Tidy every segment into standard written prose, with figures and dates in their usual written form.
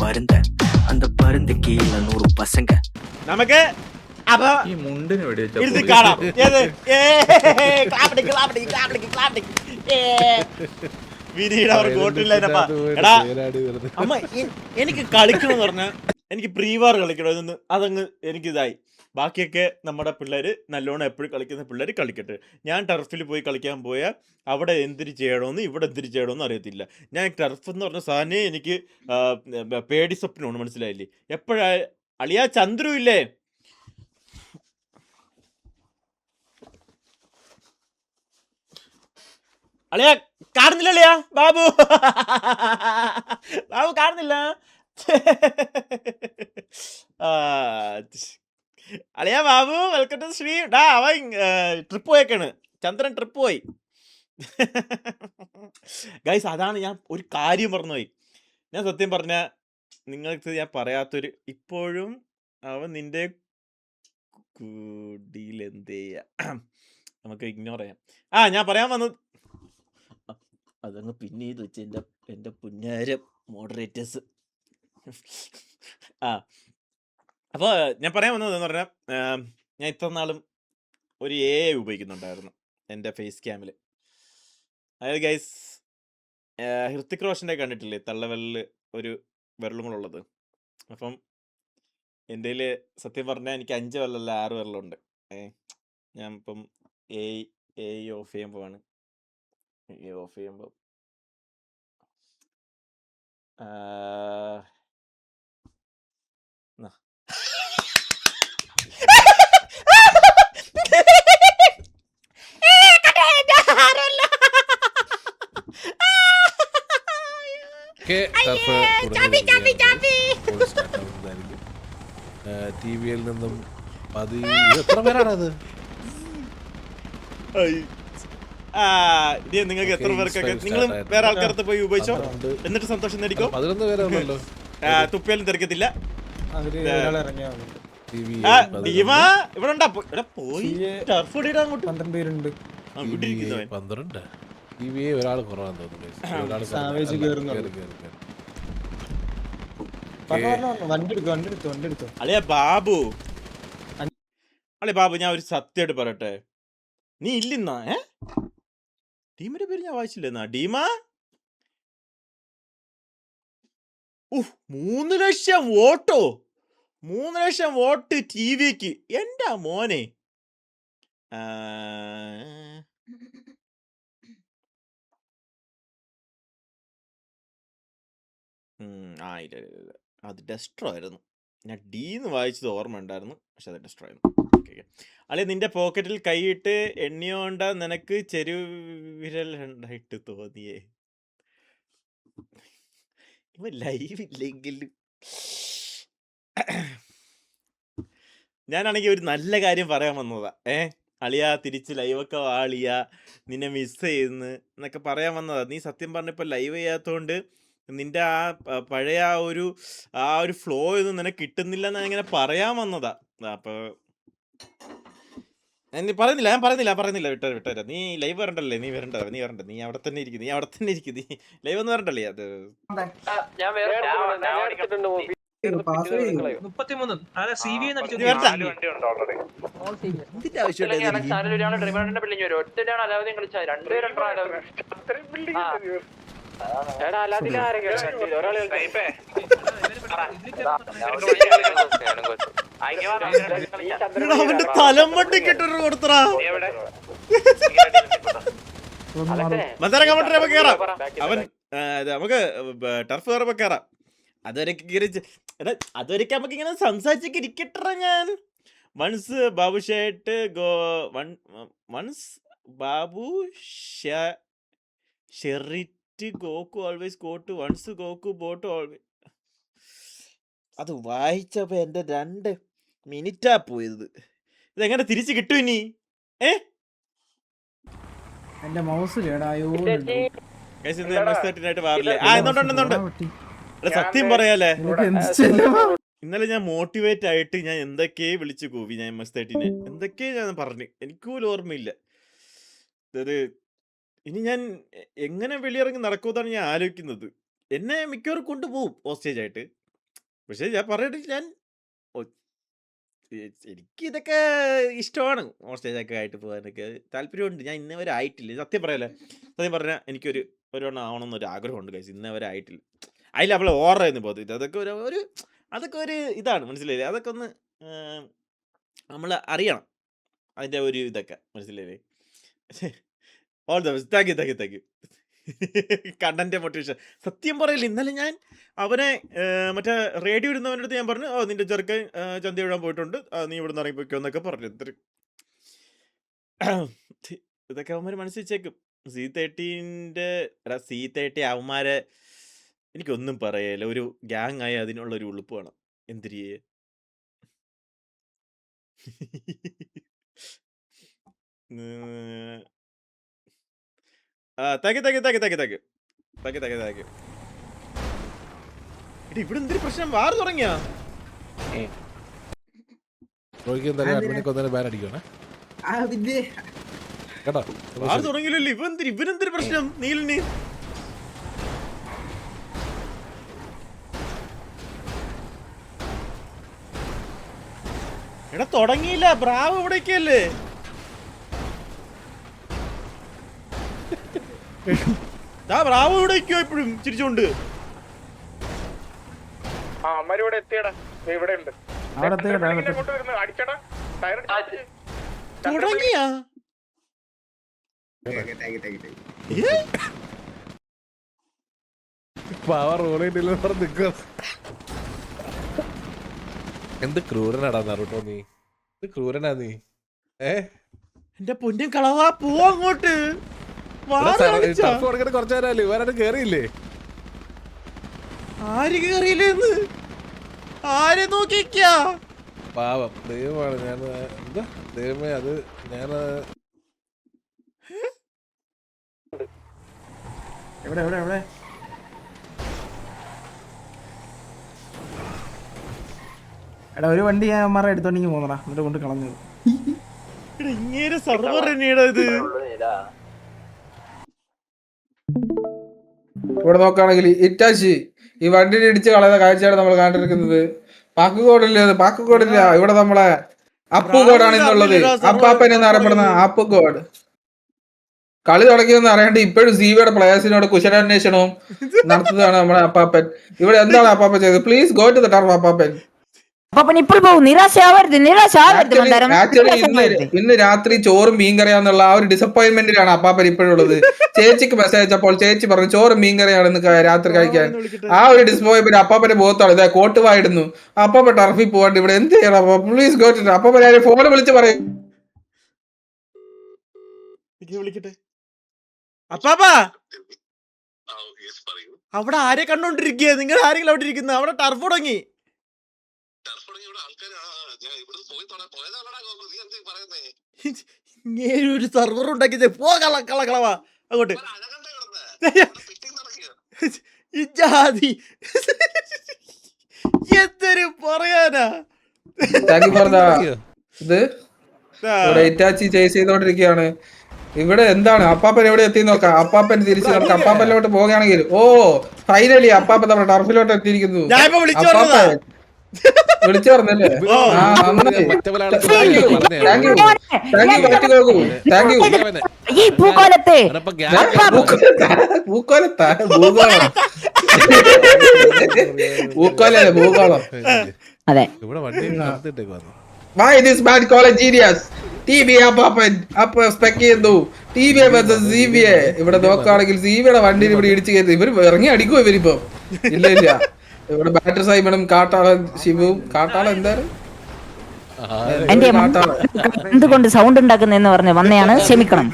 பருந்த அந்த பருந்து கீழ 100 பசங்க നമുക്ക് അപ്പൊ ഈ മുണ്ടിന് വെടി വെച്ച ഇരുന്ന് കാണാം. ഏത്? ക്ലാപ്പടിക്ക്, ക്ലാപ്പടിക്ക്, ക്ലാപ്പടിക്ക്, ക്ലാപ്പടിക്ക്. വിരിയുടെ അവർ ഗോട്ടില്ലപ്പാ. എടാ അമ്മ എനിക്ക് കളിക്കണമെന്ന് പറഞ്ഞാൽ എനിക്ക് പ്രീവാർ കളിക്കണം. അതങ്ങ് എനിക്കിതായി. ബാക്കിയൊക്കെ നമ്മുടെ പിള്ളേർ നല്ലോണം എപ്പോഴും കളിക്കുന്ന പിള്ളേർ കളിക്കട്ടെ. ഞാൻ ടർഫിൽ പോയി കളിക്കാൻ പോയാൽ അവിടെ എന്തിരി ചെയ്യണമെന്ന് ഇവിടെ എന്തിരി ചെയ്യണമെന്ന് അറിയത്തില്ല. ഞാൻ ടർഫ് എന്ന് പറഞ്ഞ സാധനേ എനിക്ക് പേടി സ്വപ്നമാണ്, മനസ്സിലായില്ലേ? എപ്പോഴാ അളിയാ ചന്ദ്രു ഇല്ലേ? അളിയാ കാണുന്നില്ല അളിയാ? ബാബു ബാബു കാണുന്നില്ല. അളിയാ ബാബു വെൽക്കം ടു ശ്രീ. ഡാ അവൻ ട്രിപ്പ് പോയേക്കാണ്. ചന്ദ്രൻ ട്രിപ്പ് പോയി. ഗൈസ് അതാണ് ഞാൻ ഒരു കാര്യം പറഞ്ഞുപോയി. ഞാൻ സത്യം പറഞ്ഞ നിങ്ങൾക്ക് ഞാൻ പറയാത്തൊരു ഇപ്പോഴും അവൻ നിന്റെ കുടിയിൽ എന്ത് ചെയ്യാ, നമുക്ക് ഇഗ്നോർ ചെയ്യാം. ഞാൻ പറയാൻ വന്നത് അതങ്ങ് പിന്നീട് വെച്ച് എൻ്റെ പുന്നാരം മോഡറേറ്റേഴ്സ്. അപ്പോൾ ഞാൻ പറയാൻ വന്നതെന്ന് പറഞ്ഞാൽ ഞാൻ ഇത്ര നാളും ഒരു AI ഉപയോഗിക്കുന്നുണ്ടായിരുന്നു എൻ്റെ ഫേസ് ക്യാമിൽ. അതായത് ഗൈസ് ഹൃത്തിക് റോഷൻ്റെ കണ്ടിട്ടില്ലേ തള്ളവിരലിൽ ഒരു വിരലും കൂടെ ഉള്ളത്? അപ്പം എൻ്റെ സത്യം പറഞ്ഞാൽ എനിക്ക് 5 വിരലല്ല 6 വിരലുണ്ട്. ഞാൻ ഇപ്പം AI ഓഫ് ചെയ്യുമ്പോഴാണ് ഓഫ് ചെയ്യുമ്പോൾ TVL നിന്നും എത്ര പേരാണത്? നിങ്ങൾക്ക് എത്ര പേർക്കൊക്കെ നിങ്ങളും വേറെ ആൾക്കാരത്ത് പോയി ഉപയോഗിച്ചോ, എന്നിട്ട് സന്തോഷം നേടിക്കോ. 11 പേരാണല്ലോ. തുപ്പിയാലും തെറിക്കത്തില്ല. ഇവിടെ ഉണ്ടാ പോയി ടർഫ് ഇടാൻ അങ്ങോട്ട് 12 പേരുണ്ട്. 12 TVA ഒരാൾ കുറവാന്ന് തോന്നുന്നു. വണ്ടി എടുത്തോ. അളിയ ബാബു, അളിയ ബാബു ഞാൻ ഒരു സത്യമായിട്ട് പറയട്ടെ, നീ ഇല്ലെന്നാ ടീമിന്റെ പേര് ഞാൻ വായിച്ചില്ലെന്നാ. ഡീമാ 3 ലക്ഷം വോട്ടോ, 3 ലക്ഷം വോട്ട് TVക്ക്. എൻ്റെ മോനെ ഇല്ല അത് ഡെസ്ട്രോ ആയിരുന്നു. ഞാൻ ഡീന്ന് വായിച്ചത് ഓർമ്മ ഉണ്ടായിരുന്നു, പക്ഷെ അത് ഡെസ്ട്രോ ആയിരുന്നു. ഓക്കെ അല്ലെ നിന്റെ പോക്കറ്റിൽ കൈയിട്ട് എണ്ണിയോണ്ട നിനക്ക് ചെരുവിരൽ ഉണ്ടായിട്ട് തോന്നിയേ? ഇവ ലൈവ് ഇല്ലെങ്കിലും ഞാനാണെങ്കിൽ ഒരു നല്ല കാര്യം പറയാൻ വന്നതാ. അളിയാ തിരിച്ച് ലൈവൊക്കെ വാളിയാ, നിന്നെ മിസ് ചെയ്യുന്നു എന്നൊക്കെ പറയാൻ വന്നതാ. നീ സത്യം പറഞ്ഞപ്പോൾ ലൈവ് ചെയ്യാത്തതുകൊണ്ട് നിന്റെ പഴയ ആ ഒരു ഫ്ലോ ഒന്നും നിനക്ക് കിട്ടുന്നില്ല എന്ന് ഇങ്ങനെ പറയാൻ വന്നതാ. അപ്പൊ ഞാൻ പറയുന്നില്ല വിട്ടേരാ. നീ ലൈവ് വരണ്ടല്ലേ? നീ വരണ്ട. നീ അവിടെ തന്നെ ഇരിക്കും. നീ ലൈവ് ഒന്നും വരണ്ടല്ലേ? അത് 33 അവന്റെ തലം വണ്ടി കിട്ടൊരു കൊടുത്തറാ. നമുക്ക് കേറാം. നമുക്ക് ടർഫ് കയറുമ്പോ കേറാം. അതുവരെയൊക്കെ നമുക്ക് ഇങ്ങനെ സംസാരിച്ചൊക്കെ ഇരിക്കട്ടെ. ഞാൻ വൺസ് ബാബു ഷേട്ട് വൺസ് ബാബു ഷെറിറ്റ് Goku always got once Goku boat always. അത് വായിച്ചപ്പോ എന്റെ 2 മിനിറ്റാ പോയത്. ഇതെങ്ങനെ തിരിച്ചു കിട്ടും ഇനി? എന്റെ മൗസ് കേടായോ. സത്യം പറയാലേ, ഇന്നലെ ഞാൻ മോട്ടിവേറ്റ് ആയിട്ട് ഞാൻ എന്തൊക്കെയോ വിളിച്ചു കൂവി. ഞാൻ MS-13 എന്തൊക്കെയോ ഞാൻ പറഞ്ഞു, എനിക്ക് പോലും ഓർമ്മയില്ല. അത് ഇനി ഞാൻ എങ്ങനെ വെളിയിറങ്ങി നടക്കുമെന്നാണ് ഞാൻ ആലോചിക്കുന്നത്. എന്നെ മിക്കവാറും കൊണ്ടുപോകും ഹോസ്റ്റേജ് ആയിട്ട്. പക്ഷെ ഞാൻ പറഞ്ഞിട്ട് ഞാൻ എനിക്ക് ഇതൊക്കെ ഇഷ്ടമാണ് ഓൺ സ്റ്റേജൊക്കെ ആയിട്ട് പോകാനൊക്കെ താല്പര്യമുണ്ട്. ഞാൻ ഇന്നേ വരെ ആയിട്ടില്ല, സത്യം പറയല്ലേ. സത്യം പറഞ്ഞാൽ എനിക്കൊരു ഒരെണ്ണം ആവണമെന്നൊരു ആഗ്രഹമുണ്ട് ഗൈസ്. ഇന്നേ വരെ ആയിട്ടില്ല. അതിൽ അവളെ ഓർമ്മ പോകുന്നത് അതൊക്കെ ഒരു അതൊക്കെ ഒരു ഇതാണ്, മനസ്സിലായില്ലേ? അതൊക്കെ ഒന്ന് നമ്മൾ അറിയണം അതിൻ്റെ ഒരു ഇതൊക്കെ, മനസ്സിലായില്ലേ? All the best. Thank you. Content motivation. സത്യം പറയില്ല, ഇന്നലെ ഞാൻ അവനെ മറ്റേ റേഡിയോ ഇടുന്നവൻ്റെ അടുത്ത് ഞാൻ പറഞ്ഞു, നിന്റെ ചെറുക്കൻ ചന്ത വിടാൻ പോയിട്ടുണ്ട്, നീ ഇവിടെ നിന്ന് ഇറങ്ങിപ്പോയിക്കോ എന്നൊക്കെ പറഞ്ഞു. ഇതൊക്കെ അവന്മാർ മനസ്സിൽ വെച്ചേക്കും. C30 അവന്മാരെ എനിക്കൊന്നും പറയല്ല. ഒരു ഗ്യാങ് ആയി അതിനുള്ള ഒരു ഉളുപ്പ് വേണം. എന്തിരിയേ താങ്ക് യു. ഇവിടെ എന്തൊരു പ്രശ്നം, വാർ തുടങ്ങിയാ ബാൻ അടിക്കണേ കേട്ടോ. വാർ തുടങ്ങിയില്ലല്ലോ. ഇവനെന്തൊരു പ്രശ്നം നീലിന്? എടാ തുടങ്ങിയില്ല, ബ്രാവ് ഇവിടേക്കല്ലേ. ബ്രാവ് ഇവിടേക്കോ ഇപ്പോഴും ചിരിച്ചോണ്ട് തുടങ്ങിയാ. എന്ത് ക്രൂരനാടാ നറുട്ടോ നീ, ക്രൂരനാ നീ. എന്റെ പൊന്നും കളവാ, പോവാ അങ്ങോട്ട്. കുറച്ചു നേരമല്ലേ ഇവരാരും കേറിയില്ലേ? ആര് കേറിയില്ലേന്ന് ആരെ നോക്കിക്കാ? പാവം ദൈവമാണ്. ഞാൻ എന്താ ദൈവമേ, അത് ഞാൻ എവിടെ എവിടെ എവിടെ എടാ ഒരു വണ്ടി ഞാൻ അമ്മമാരെ എടുത്തോണ്ടെങ്കിൽ പോന്നടാ, എന്നിട്ട് കൊണ്ട് കളഞ്ഞത്. ഇങ്ങനെ സർവർ തന്നെയാടാ ഇത്. ഇവിടെ നോക്കുകയാണെങ്കിൽ ഇറ്റാച്ചി ഈ വണ്ടി ഇടിച്ച് കളയുന്ന കാഴ്ചയാണ് നമ്മൾ കണ്ടിരിക്കുന്നത്. പാക്കുകോടില്ല, ഇവിടെ നമ്മളെ അപ്പുകോടാണ് ഇന്നുള്ളത്. അപ്പാപ്പൻ എന്ന് അറിയപ്പെടുന്ന അപ്പുകോട് കളി തുടങ്ങിയെന്ന് അറിയാണ്ട് ഇപ്പോഴും സീവയുടെ പ്ലേയേഴ്സിനോട് കുശലാന്വേഷണവും നടത്തുന്നതാണ് നമ്മുടെ അപ്പാപ്പൻ. ഇവിടെ എന്താണ് അപ്പാപ്പൻ ചെയ്തത്? Please go to the turf അപ്പാപ്പൻ. ഇന്ന് രാത്രി ചോറും മീൻകറിയാന്നുള്ള ആ ഒരു ഡിസപ്പോയിന്റ്മെന്റിലാണ് അപ്പാപ്പൻ ഇപ്പോഴുള്ളത്. ചേച്ചിക്ക് മെസ്സേജ് അയച്ചപ്പോൾ ചേച്ചി പറഞ്ഞു ചോറും മീൻകറിയാണെന്ന് രാത്രി കഴിക്കാൻ. ആ ഒരു ഡിസപ്പോയിന്റ്മെന്റ് അപ്പാപ്പന്റെ മുഖത്താണ്. ഇതാ കോട്ടുവായിടുന്നു. അപ്പാപ്പൻ ടർഫിൽ പോകാണ്ട് ഇവിടെ എന്ത് ചെയ്യണം? പ്ലീസ് ഗോ ടു അപ്പാപ്പൻ. ഫോൺ വിളിച്ച് പറയും. വിളിക്കട്ടെ അപ്പാപ്പാ. അവിടെ ആരെ കണ്ടോണ്ടിരിക്കുക? നിങ്ങൾ ആരെങ്കിലും അവിടെ ഇരിക്കുന്ന? അവിടെ ടർഫ് തുടങ്ങി. ഒരു സർവർ ഉണ്ടാക്കിയത് പോ കളവാ അങ്ങോട്ട്. ഇജാതി എന്തൊരു പറയാനാ. ഇത് ഇറ്റാച്ചി ചേസ് ചെയ്തോണ്ടിരിക്കുകയാണ്. ഇവിടെ എന്താണ് അപ്പാപ്പൻ എവിടെ എത്തി നോക്കാം. അപ്പാപ്പൻ തിരിച്ചു നടക്കാം. അപ്പാപ്പനിലോട്ട് പോവുകയാണെങ്കിൽ ഫൈനലി അപ്പാപ്പൻ നമ്മുടെ ടർഫിലോട്ട് എത്തിയിരിക്കുന്നു. വിളിച്ചു പറഞ്ഞല്ലേ? ഭൂഗോളം. Why this man call a genius? TBA അപ്പാപ്പൻ അപ്പൊ സ്പെക്ക് ചെയ്യുന്നു. TBA versus CBA. ഇവിടെ നോക്കുകയാണെങ്കിൽ CBയുടെ വണ്ടിയിൽ ഇവിടെ ഇടിച്ചു കയറ്റി ഇവര് ഇറങ്ങി അടിക്കുമോ ഇവരിപ്പോ? ഇല്ല. ഇവിടെ ബാറ്റർ സൈമണും കാട്ടാളൻ ശിവവും. കാട്ടാളൻ എന്തായാലും എന്തുകൊണ്ട് സൗണ്ട് ഉണ്ടാക്കുന്നെന്ന് പറഞ്ഞ് വന്നെയാണ്, ക്ഷമിക്കണം.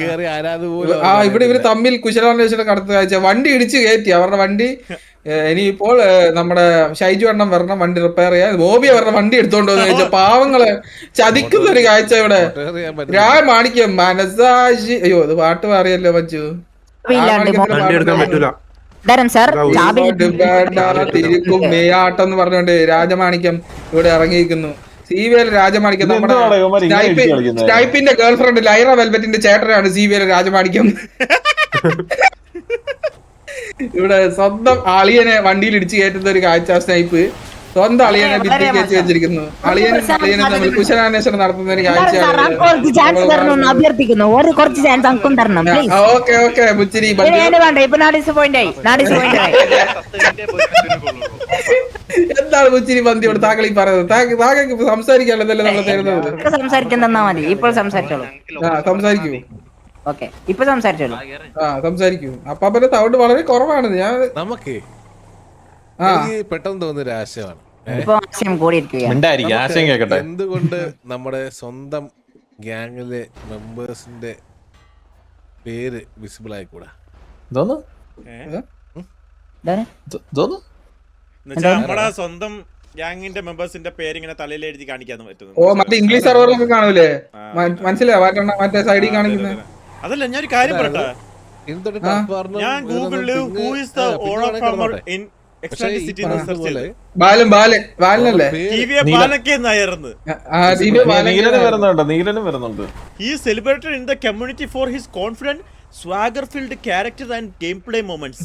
ഇവിടെ ഇവര് തമ്മിൽ കുശലാന്വേഷണം കടത്ത കാഴ്ച. വണ്ടി ഇടിച്ചു കയറ്റി അവരുടെ വണ്ടി. ഇനിയിപ്പോൾ നമ്മുടെ ഷൈജു എണ്ണം വരണം വണ്ടി റിപ്പയർ ചെയ്യാൻ. ബോബിയ വരണം വണ്ടി എടുത്തോണ്ട് വന്ന് ചോദിച്ചാൽ പാവങ്ങളെ ചതിക്കുന്ന ഒരു കാഴ്ച ഇവിടെ. മാണിക്യം മനസാക്ഷി. അയ്യോ അത് പാട്ട് അറിയല്ലോ മച്ചു. തിരിക്കും മെയ്യാട്ടം എന്ന് പറഞ്ഞുകൊണ്ട് രാജമാണിക്യം ഇവിടെ ഇറങ്ങിയിരിക്കുന്നു. സീവിയൽ രാജമാണിക്യം നമ്മുടെ സ്നൈപ്പിന്റെ ഗേൾഫ്രണ്ട് ലൈറ വെൽവെറ്റിന്റെ ചേട്ടനാണ് സീവിയൽ രാജമാണിക്യം. ഇവിടെ സ്വന്തം ആളിയനെ വണ്ടിയിൽ ഇടിച്ചു കയറ്റുന്ന ഒരു കാഴ്ച സ്നൈപ്പ്. സ്വന്തം അളിയനെ ഭിത്തി കയറ്റി വെച്ചിരിക്കുന്നു. അളിയനും തമ്മിൽ കുശലാന്വേഷണം നടത്തുന്ന ഒരു കാഴ്ചയാണ്. കുറച്ച് ചാൻസ് തരണം അഭ്യർത്ഥിക്കുന്നു. കുറച്ച് ചാൻസ് അങ്കും തരണം പ്ലീസ്. ഓക്കെ മുച്ചിരി വേണ്ട ഇപ്പൊ നാ ഡിസപ്പോയിന്റ് ആയി. എന്താണ് മുച്ചിരി പന്തിയോട് താങ്കൾ ഈ പറയുന്നത്? താങ്കൾക്ക് സംസാരിക്കാനുള്ളതല്ലേ നമ്മൾ തരുന്നത്? സംസാരിക്കാൻ തന്നാ മതി. ഇപ്പോൾ സംസാരിച്ചോളൂ. സംസാരിക്കൂ. ഓക്കെ ഇപ്പൊ സംസാരിച്ചോളൂ. സംസാരിക്കൂ. അപ്പാപ്പന്റെ സൗണ്ട് വളരെ കുറവാണ്. ഞാൻ നമുക്ക് പെട്ടെന്ന് തോന്നുന്ന ഒരു ആശയമാണ്. ഇപ്പൊ ആശയം കൂടിയിരിക്കുകയാണ്. എന്തുകൊണ്ട് നമ്മുടെ സ്വന്തം ഗ്യാങ്ങിലെ മെമ്പേഴ്സിന്റെ പേര് വിസിബിൾ ആയിക്കൂടാ? നമ്മുടെ സ്വന്തം ഗ്യാങ്ങിന്റെ മെമ്പേഴ്സിന്റെ പേര് ഇങ്ങനെ തലയിൽ എഴുതി കാണിക്കാൻ പറ്റുന്നു. മറ്റേ ഇംഗ്ലീഷ് സെർവറിലൊക്കെ കാണൂലേ? മനസ്സിലായോ? മറ്റേ സൈഡിൽ കാണിക്കുന്നത് അതല്ല. ഞാനൊരു കാര്യം പറയട്ടെ. ഞാൻ ഗൂഗിളില് who is the owner farmer in extend city search ചെയ്തു. ബാലനല്ലേ? ടിവിയെ ബാലനൊക്കെ എന്നായിരുന്നു. He is celebrated in the community for his confident, swagger-filled character and gameplay moments.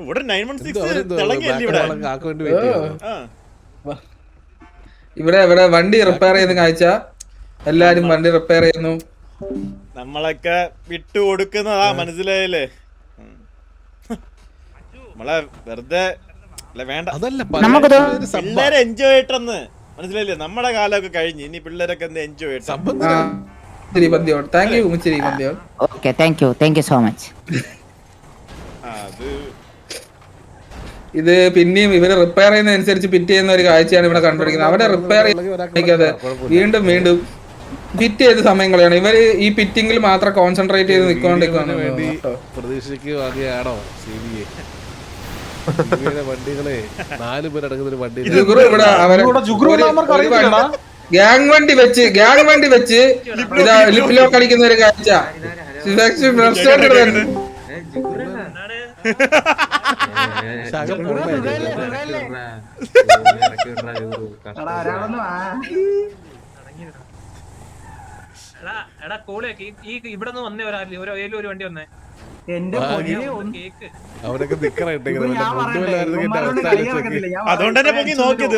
ഇവിടെ 916 തിളങ്ങിയല്ലേ ഇവിടെ? ഇവിടെ വണ്ടി റിപ്പയർ ചെയ്യുന്ന കാഴ്ച. എല്ലാരും വണ്ടി റിപ്പയർ ചെയ്യുന്നു. നമ്മളൊക്കെ വിട്ടു കൊടുക്കുന്നതാ. മനസ്സിലായില്ലേ? നമ്മളെ വെറുതെ വേണ്ട. പിള്ളേരെ എൻജോയ് ചെയ്യട്ടെന്ന് മനസ്സിലായില്ലേ? നമ്മുടെ കാലമൊക്കെ കഴിഞ്ഞ് ഇനി പിള്ളേരൊക്കെ എന്ത് എൻജോയ് ഇത് പിന്നെയും ഇവര് റിപ്പയർ ചെയ്യുന്നതനുസരിച്ച് ഫിറ്റ് ചെയ്യുന്ന ഒരു കാഴ്ചയാണ് ഇവിടെ കണ്ടുപിടിക്കുന്നത്. അവിടെ റിപ്പയർ ചെയ്യാതെ വീണ്ടും വീണ്ടും ഫിറ്റ് ചെയ്ത സമയങ്ങളാണ്. ഇവര് ഈ ഫിറ്റിംഗിൽ മാത്രം കോൺസെൻട്രേറ്റ് ചെയ്ത് നിൽക്കൊണ്ടിരിക്കുകയാണ്. വണ്ടികളെ 4 പേരടങ്ങുന്ന ഒരു വണ്ടി ഗ്യാങ് വണ്ടി വെച്ച് ഇതാ ലിപ്പിലോ കളിക്കുന്ന ഒരു കാഴ്ച. ഇവിടെ വന്നേ ഒരു വണ്ടി വന്നേ. അവരൊക്കെ അതുകൊണ്ട് തന്നെ പൊങ്ങി നോക്കിയത്.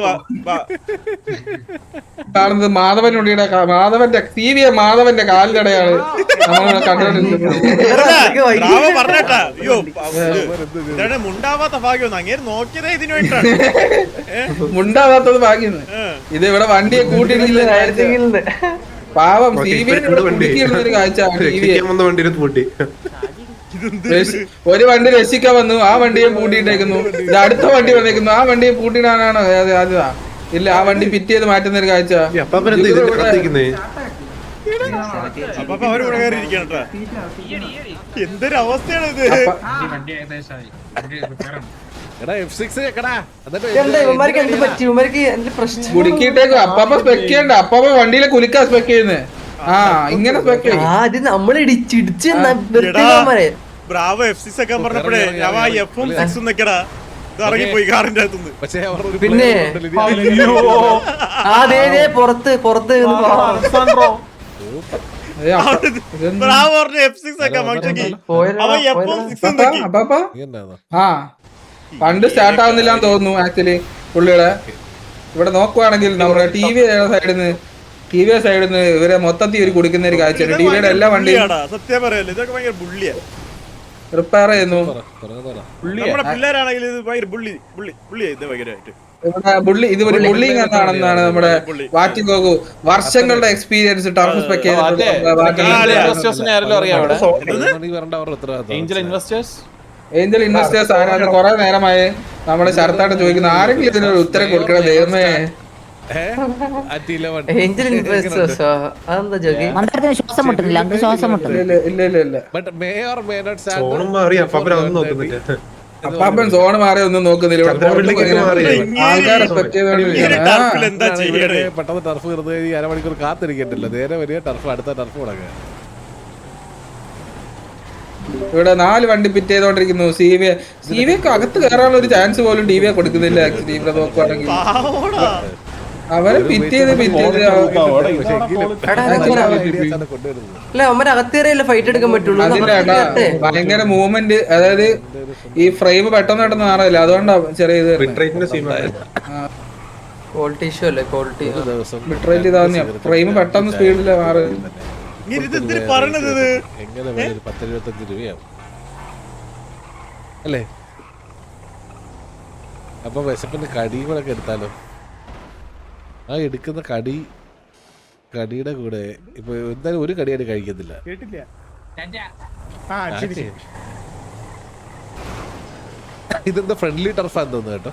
കാണുന്നത് മാധവന്റെ ടിവിയെ മാധവന്റെ കാലിലടയാണ് നമ്മൾ കണ്ടുകൊണ്ടിരിക്കുന്നത്. പറഞ്ഞേട്ടാ. അയ്യോ മുണ്ടാവാത്ത ഭാഗ്യം അങ്ങേര് നോക്കിയതേ ഇതിനു വേണ്ടിട്ടാണ്. മുണ്ടാവാത്തത് ഭാഗ്യം. ഇത് ഇവിടെ വണ്ടിയെ കൂട്ടിയിടിക്കുന്നത് പാവം. ഒരു കാഴ്ച. ഒരു വണ്ടി രക്ഷിക്കാൻ വന്നു, ആ വണ്ടിയെ പൂട്ടിയിട്ടേക്കുന്നു. ഇത് അടുത്ത വണ്ടി വന്നേക്കുന്നു, ആ വണ്ടിയെ പൂട്ടിയിടാനാണ് അതാ. ഇല്ല, ആ വണ്ടി ഫിറ്റ് ചെയ്ത് മാറ്റുന്ന ഒരു കാഴ്ച. എന്തൊരു അവസ്ഥയാണ് ഇത്. കുടുക്കിയിട്ടേക്കും. അപ്പാപ്പ സ്പെക്ക് ചെയ്യണ്ട. അപ്പാപ്പ വണ്ടിയിലെ കുലുക്കാ സ്പെക്ക് ചെയ്യുന്നത്. ഇങ്ങനെ സ്പെക്ക് നമ്മൾ ഇടിച്ചിടിച്ച് ബ്രാവോ F6 ഒക്കെ പറഞ്ഞപ്പോഴേ ഞാൻ F6 നിക്കടാ ഇറങ്ങിപ്പോയി കാറിന്റെ അകത്തുനിന്ന്. പിന്നെ പുറത്ത് ബ്രാവോ F6 ഒക്കെ പണ്ട് സ്റ്റാർട്ട് ആവുന്നില്ലാന്ന് തോന്നുന്നു ആക്ച്വലി പുള്ളിയുടെ. ഇവിടെ നോക്കുവാണെങ്കിൽ നമ്മുടെ ടി വി സൈഡിൽ നിന്ന് ഇവരെ മൊത്തത്തിൽ ഒരു കുടിക്കുന്ന ഒരു കാഴ്ചയാണ്. ടിവിയുടെ എല്ലാ വണ്ടിയും സത്യം പറയല്ലോ ഇതൊക്കെ ഭയങ്കര ബുള്ളിയാ. റിപ്പയർ ചെയ്യുന്നു. നമ്മുടെ പിള്ളേരാണെങ്കിൽ ഇത് ഭയങ്കര ബുള്ളിയാ. ഇത് ഭയങ്കരമായിട്ട് ഇത് ഒരു ബുള്ളിങ് എന്നാണെന്നാണ് നമ്മുടെ വാറ്റിഗോഗു വർഷങ്ങളുടെ experience turf spec Angel investors ആരാണ് കുറെ നേരമായി നമ്മുടെ ശരത്തായിട്ട് ചോദിക്കുന്ന. ആരെങ്കിലും ഇതിനൊരു ഉത്തരം കൊടുക്കണം ദൈവമേ. ശ്വാസം മുട്ടുന്നില്ല. അപ്പാപ്പൻ സോണ് മാറി ഒന്നും നോക്കുന്നില്ല. ആൾക്കാരെ പെട്ടെന്ന് ടർഫ് കയറുന്ന 1/2 മണിക്കൂർ കാത്തിരിക്കണ്ടല്ലോ. നേരെ വരിക ടർഫ്, അടുത്ത ടർഫ് തുടങ്ങുക. ഇവിടെ 4 വണ്ടി ഫിറ്റ് ചെയ്തോണ്ടിരിക്കുന്നു. സി വി അകത്ത് കയറാനുള്ള ഒരു ചാൻസ് പോലും ടി വി കൊടുക്കുന്നില്ല. ആക്ച്വലി ഇവിടെ നോക്കുവാണെങ്കിൽ അവരെ പിറ്റ് ചെയ്ത് അല്ല അവന്മാരെ അകത്തേറിയല്ലേ ഫൈറ്റ് എടുക്കാൻ പറ്റുള്ളൂ. അതിന്റെ ഏട്ടാ ഭയങ്കര മൂവ്മെന്റ്, അതായത് ഈ ഫ്രെയിം പെട്ടെന്ന് പെട്ടെന്ന് മാറില്ല, അതുകൊണ്ടാ ചെറിയ ഇത് ക്വാളിറ്റി ഇഷ്യൂ അല്ലേ, ക്വാളിറ്റി ബിട്രേറ്റ് ഇതാ ഫ്രെയിം പെട്ടെന്ന് സ്പീഡില് മാറി. എങ്ങനെ 10-25 രൂപയാവും അല്ലേ? അപ്പൊ വിശപ്പിന്റെ കടിയും കൂടെ ഒക്കെ എടുത്താലോ? ആ എടുക്കുന്ന കടിയുടെ കൂടെ ഇപ്പൊ എന്തായാലും ഒരു കടിയായിട്ട് കഴിക്കത്തില്ല. ഇതെന്താ ഫ്രണ്ട്ലി ടർഫാന്ന് തോന്നുന്നു കേട്ടോ.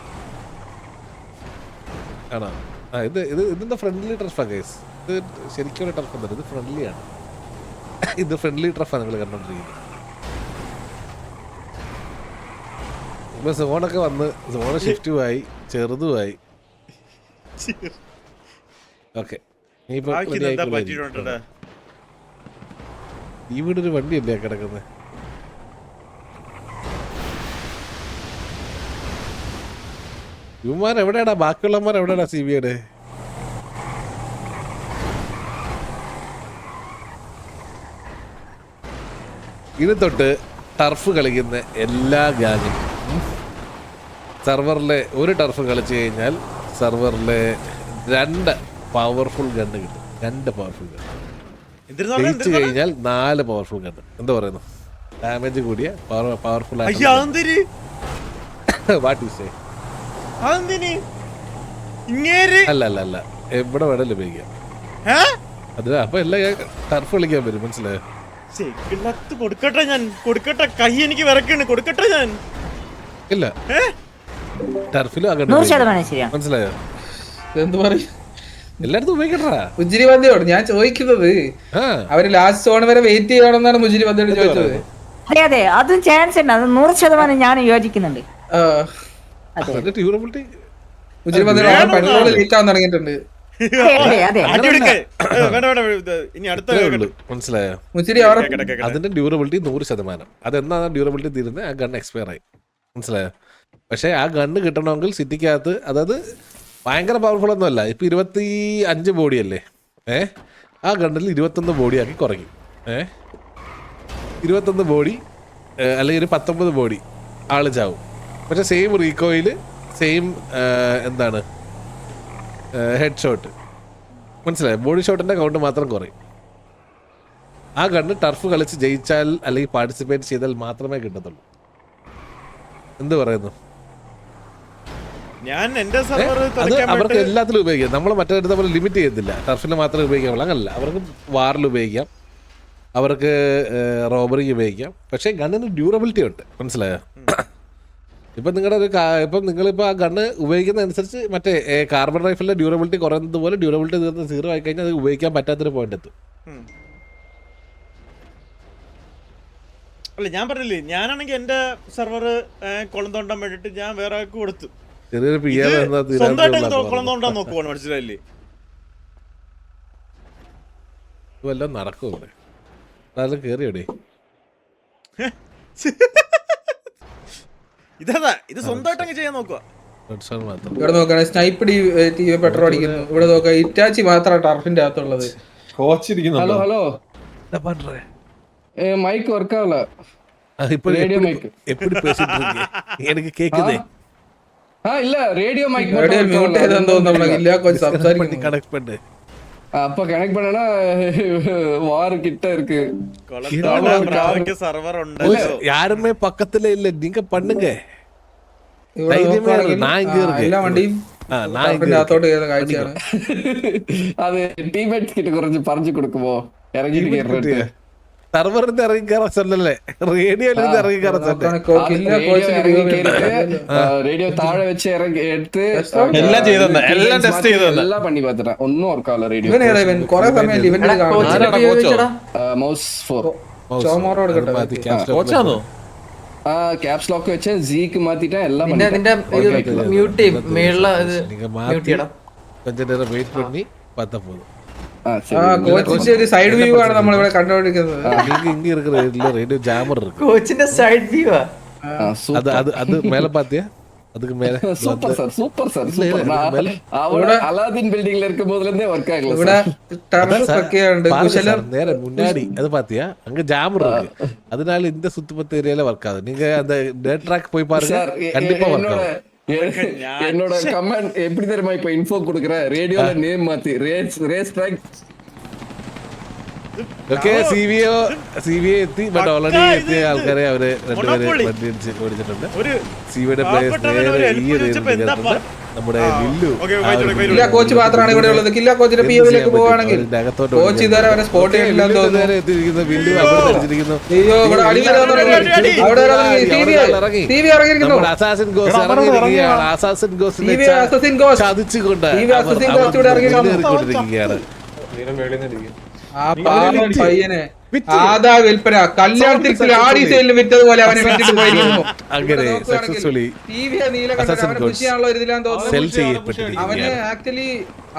ആണോ? ആ ഇതെന്താ ഫ്രണ്ട്ലി ടർഫാ ഗൈസ്? ഇത് ശരിക്കും ടർഫ് ഒന്നും, ഇത് ഫ്രണ്ട്ലി ആണ്. ഇത് ഫ്രണ്ട്ലി ടർഫാണ് നിങ്ങൾ കണ്ടോണ്ടിരിക്കുന്നത്. ഇപ്പൊ സോണൊക്കെ വന്ന് സോണ് ഷിഫ്റ്റുമായി ചെറുതുമായി. ഓക്കെ ഈ വീടൊരു വണ്ടിയല്ലേ കിടക്കുന്നത്? ഇവന്മാർ എവിടെയാടാ? ബാക്കിയുള്ളവന്മാർ എവിടെയാടാ? CBIയുടെ ഇനി തൊട്ട് ടർഫ് കളിക്കുന്ന എല്ലാ ഗ്യാങ്ങിനും സെർവറിലെ ഒരു ടർഫ് കളിച്ചു കഴിഞ്ഞാൽ സെർവറിലെ 2 പവർഫുൾ ഗണ്ണ് കിട്ടും. 2 പവർഫുൾ ഗണ്ണ് ജയിച്ചു കഴിഞ്ഞാൽ 4 പവർഫുൾ ഗണ്ണ്. എന്താ പറയുന്നു? ഡാമേജ് കൂടിയ പവർഫുൾ അല്ല എവിടെ വേണേലും ഉപയോഗിക്കാം. അത് അപ്പൊ എല്ലാം ടർഫ് കളിക്കാൻ പറ്റും. മനസ്സിലായോ? കൊടുക്കട്ടെ ഞാൻ, കൊടുക്കട്ടെ. കൈ എനിക്ക് വിറക്കാണ്, കൊടുക്കട്ടെ ഞാൻ. ഇല്ല ടർഫിലും മനസ്സിലായോ? എന്ത് പറയും? എല്ലായിടത്തും ഉപയോഗിക്കട്ടാ മുജിരി പന്തിയോട് ഞാൻ ചോദിക്കുന്നത്. അവര് ലാസ്റ്റ് സോൺ വരെ വെയിറ്റ് ചെയ്യണമെന്നാണ് മുജിരി പന്തിയോട് ചോദിച്ചത്. അതെ അതെ, അതും ചാൻസ് ഉണ്ട്. അത് 100% ഞാൻ യോജിക്കുന്നുണ്ട്. മുജിരി പന്തിയോട് പെട്രോൾ ലീക്ക് ആവാൻ തുടങ്ങിയിട്ടുണ്ട്. മനസ്സിലായോ? മുജിരി അതിന്റെ ഡ്യൂറബിലിറ്റി 100%. അതെന്നാണ് ഡ്യൂറബിലിറ്റി തീരുന്നത്? ആ ഗൺ എക്സ്പയർ ആയി. മനസ്സിലായോ? പക്ഷെ ആ ഗണ്ണ് കിട്ടണമെങ്കിൽ സിറ്റിക്കകത്ത്, അതായത് ഭയങ്കര പവർഫുൾ ഒന്നും അല്ല. ഇപ്പൊ 25 ബോഡിയല്ലേ? ആ ഗണ്ണിൽ 21 ബോഡിയാക്കി കുറയ്ക്കും. 21 ബോഡി അല്ലെങ്കിൽ ഒരു 19 ബോഡി ആള് ചാവും. പക്ഷെ സെയിം റീകോയില്, സെയിം എന്താണ് ഹെഡ് ഷോട്ട്. മനസ്സിലായോ? ബോഡി ഷോട്ടിന്റെ കൗണ്ട് മാത്രം കുറയും. ആ ഗണ്ണ് ടർഫ് കളിച്ച് ജയിച്ചാൽ അല്ലെങ്കിൽ പാർട്ടിസിപ്പേറ്റ് ചെയ്താൽ മാത്രമേ കിട്ടത്തുള്ളൂ. എന്ത് പറയുന്നു? അവർക്ക് എല്ലാത്തിലും ഉപയോഗിക്കാം. നമ്മൾ മറ്റേ പോലെ ലിമിറ്റ് ചെയ്യത്തില്ല. ടർഫിൽ മാത്രമേ ഉപയോഗിക്കാൻ പറ്റുള്ളൂ. അങ്ങനല്ല, അവർക്ക് വാറിൽ ഉപയോഗിക്കാം, അവർക്ക് റോബറിക്ക് ഉപയോഗിക്കാം. പക്ഷേ ഗണ്ണിന് ഡ്യൂറബിലിറ്റി ഉണ്ട്. മനസ്സിലായോ? ഇപ്പം നിങ്ങളിപ്പോൾ ആ ഗണ്ണ് ഉപയോഗിക്കുന്നതനുസരിച്ച് മറ്റേ കാർബൺ റൈഫിലെ ഡ്യൂറബിലിറ്റി കുറയുന്നത് പോലെ ഡ്യൂറബിലിറ്റി തീർന്ന് 0 ആയി കഴിഞ്ഞാൽ അത് ഉപയോഗിക്കാൻ പറ്റാത്തൊരു പോയിന്റ് എത്തും. അല്ല ഞാൻ പറഞ്ഞില്ലേ, ഞാനാണെങ്കിൽ എന്റെ സെർവർ കുളം തോണ്ടാൻ വേണ്ടിട്ട് ഞാൻ വേറെ ആൾക്ക് കൊടുത്തു. സ്വന്തമായിട്ട് കുളം തോണ്ടാൻ നോക്കുവാണ്. മനസ്സിലായില്ലേ? വല്ലതും നടക്കും ഇവിടെ. അതെല്ലാം കേറിയോടെ. ഇതാ ഇത് സ്വന്തമായിട്ട് അങ്ങ് ചെയ്യാൻ നോക്കുക. ഇവിടെ നോക്കണേ, സ്നൈപ്പ് പെട്രോൾ അടിക്കുന്നു. ഇവിടെ നോക്കാം, ഇറ്റാച്ചി മാത്രമാണ് ടർഫിന്റെ അകത്തുള്ളത്. ഹലോ ഹലോ, மைக் ஒர்க் ஆகல. ரேடியோ மைக் எப்படி பேசிட்டு இருக்கீங்க? எனக்கு கேக்குதே. இல்ல ரேடியோ மைக் ரேடியோ மியூட் ஏதோ நமக்கு இல்ல, கொஞ்சம் சம்சாரிக்க கனெக்ட் பண்ணு. அப்ப கனெக்ட் பண்ணனா வார் கிட்ட இருக்கு. கொலஸ்ட்ரால் சர்வர் உண்டு. யாருமே பக்கத்துல இல்ல, நீங்க பண்ணுங்க. தைரியமே இல்ல, நான் இங்க இருக்கேன். எல்லா வண்டியும் நான் இங்க அதோட ஏதோ காய்ச்சானே. அது டீம்மேட்ஸ் கிட்ட கொஞ்சம் பறிஞ்சு கொடுக்குமோ? இறங்கிட்டு கேட்றது. സർവറിന്റെ ഇറങ്ങിക്കാറാൻ சொல்லல, റേഡിയോയിലിருந்து ഇറങ്ങിക്കാറാൻ റേഡിയോ താഴെ വെച്ച് ഇറങ്ങി എടുത്ത് എല്ലാം ചെയ്തന്നെ, എല്ലാം ടെസ്റ്റ് ചെയ്തന്നെ, എല്ലാം പണി പാത്തിട്ടാ. ഒന്നും ഓർക്കാവില്ല റേഡിയോ. കൊറേ സമയം ഇവന്റ് മൗസ് 4 ചോമോറോട് കോച്ചാണോ? ആ ക്യാപ്സ് ലോക്ക് വെച്ച് സീക്ക് മാറ്റിട്ടാ എല്ലാം നിന്റെ മ്യൂട്ട് ചെയ്യും. മേളില മ്യൂട്ട് ചെയ്യണം. கொஞ்ச நேரம் வெயிட் பண்ணி பார்த்தா போதும். കോച്ചിന്റെ സൈഡ് വ്യൂ ആണ് നമ്മൾ ഇവിടെ കണ്ടുകൊണ്ടിരിക്കുന്നത്. இங்க இருக்கிற ரேடியோ ஜாமர் இருக்கு. കോച്ചിന്റെ സൈഡ് വ്യൂ அது அது அது மேல பாத்தியா? அதுக்கு மேல சூப்பர் சார் சூப்பர் சார் இல்ல, சூப்பர். இல்ல, நான் மேல. அவட அலாதீன் பில்டிங்ல இருக்கும் போதுல இருந்தே ஒர்க் ஆகல ഇവിടെ சார். ടെറസ് ഒക്കെ ഉണ്ട് കുശലം நேர முன்னாடி அது பாத்தியா அங்க ஜாம் இருக்கு அதனால இந்த சுத்துப்பத்து ஏரியால ஒர்க் ஆகுது நீங்க அந்த டேட் ட்ராக் போய் பாருங்க சார் கண்டிப்பா ஒர்க் என்னோட ஆகும் என்னோட கமெண்ட் எப்படி தெரியுமா இப்ப இன்ஃபோ கொடுக்குறேன் ரேடியோல நேம் மாத்தி ரேஸ் ட்ராக் ഓക്കെ CVA എത്തി ബട്ട് ഓൾറെഡി എത്തിയ ആൾക്കാരെ അവര് രണ്ടുപേര് വണ്ടി ഇടിച്ച് ഓടിച്ചിട്ടുണ്ട് ഒരു സിവിയുടെ പ്ലേയേഴ്സ് നേരെ ഈ റേഡിയോയിലെത്തുമ്പോൾ നമ്മുടെ ലില്ലു കില്ല കോച്ച് മാത്രമാണ് ഇവിടെ ഉള്ളത്. കില്ല കോച്ചിന്റെ POയിലേക്ക് പോവാണെങ്കിൽ കോച്ച് ഇതുവരെ അവരെ സ്പോട്ട് ചെയ്തിട്ടില്ലെന്ന് തോന്നുന്നു. നേരെ എത്തിയിരിക്കുന്നു വില്ലു അവിടെ ധരിച്ചിരിക്കുന്നു അയ്യോ ഇവിടെ അടി വരാൻ തുടങ്ങി. അവിടെ TV ഇറങ്ങിയിരിക്കുന്നു. നമ്മുടെ അസാസിൻ ഗോസ്റ്റ് ഇറങ്ങിയിരിക്കുകയാണ് അസാസിൻ ഗോസ്റ്റിനെ TV assassin ghost. ചതിച്ചുകൊണ്ട് TV assassin ghost ഇവിടെ ഇറങ്ങിയിരിക്കുന്നു. കൊണ്ടിരിക്കുകയാണ് ആ പാവം പയ്യനെ ആദാ വിൽപ്പന കല്യാണത്തിൽ ആടി സെയിലിൽ വിറ്റതുപോലെ അവനെ വിറ്റിട്ട് പോയിരിക്കുന്നു. അങ്ങനെ സക്സസ്ഫുള്ളി TV നീല കണ്ടത് അവനെ പുഷിയാണല്ലോ ഒരു ഇതിലാന്ന് തോന്നുന്നു. സെൽ അവന് ചെയ്യപ്പെട്ടിരിക്കുകയാണ് ആക്ച്വലി